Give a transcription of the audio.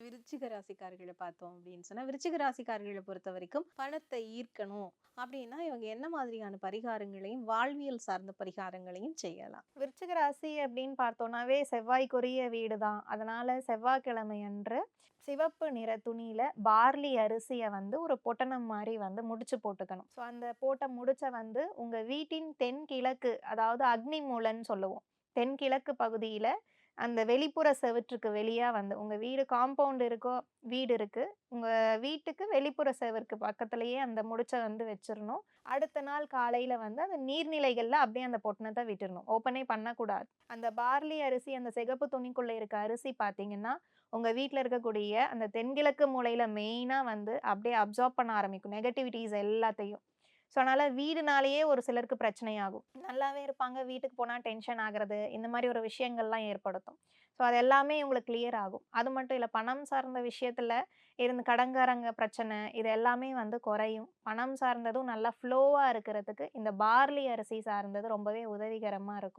விருச்சிக ராசிக்காரர்கள பார்த்தோம் அப்படின்னு சொன்னா, விருச்சிக ராசிக்காரர்கள பொறுத்தவரைக்கும் பணத்தை ஈர்க்கணும் அப்படின்னா, இவங்க என்ன மாதிரியான பரிகாரங்களையும், வாழ்வியல் சார்ந்த பரிகாரங்களையும் செய்யலாம்? விருச்சிக ராசி அப்படின்னு பார்த்தோம்னாவே செவ்வாய்க்குரிய வீடு தான். அதனால செவ்வாய்க்கிழமை அன்று சிவப்பு நிற துணியில பார்லி அரிசிய வந்து ஒரு பொட்டனம் மாரி வந்து முடிச்சு போட்டுக்கணும். ஸோ அந்த போட்ட முடிச்ச வந்து உங்க வீட்டின் தென்கிழக்கு, அதாவது அக்னி மூலைன்னு சொல்லுவோம். தென்கிழக்கு பகுதியில அந்த வெளிப்புற செவுற்றுக்கு வெளியா வந்து உங்க வீடு காம்பவுண்ட் இருக்கோ, வீடு இருக்கு. உங்க வீட்டுக்கு வெளிப்புற செவருக்கு பக்கத்திலேயே அந்த முடிச்ச வந்து வச்சிரணும். அடுத்த நாள் காலையில வந்து அந்த நீர்நிலைகள்ல அப்படியே அந்த பொட்டணத்த விட்டுறணும். ஓப்பனே பண்ணக்கூடாது. அந்த பார்லி அரிசி, அந்த சிகப்பு துணிக்குள்ள இருக்க அரிசி பார்த்தீங்கன்னா, உங்க வீட்ல இருக்கக்கூடிய அந்த தென்கிழக்கு மூலையில மெயினா வந்து அப்படியே அப்சார்ப் பண்ண ஆரம்பிக்கும். நெகட்டிவிட்டீஸ் எல்லாத்தையும். ஸோ, அதனால வீடுனாலேயே ஒரு சிலருக்கு பிரச்சனையாகும். நல்லாவே இருப்பாங்க. வீட்டுக்கு போனா டென்ஷன் ஆகுறது, இந்த மாரி ஒரு விஷயங்கள்லாம் ஏற்படுத்தும். ஸோ, அது எல்லாமே உங்களுக்கு கிளியர் ஆகும். அது மட்டும் இல்ல, பணம் சார்ந்த விஷயத்துல இருந்து கடன்காரங்க பிரச்சனை, இது எல்லாமே வந்து குறையும். பணம் சார்ந்ததும் நல்லா ஃப்ளோவா இருக்கிறதுக்கு இந்த பார்லி அரிசி சார்ந்தது ரொம்பவே உதவிகரமா இருக்கும்.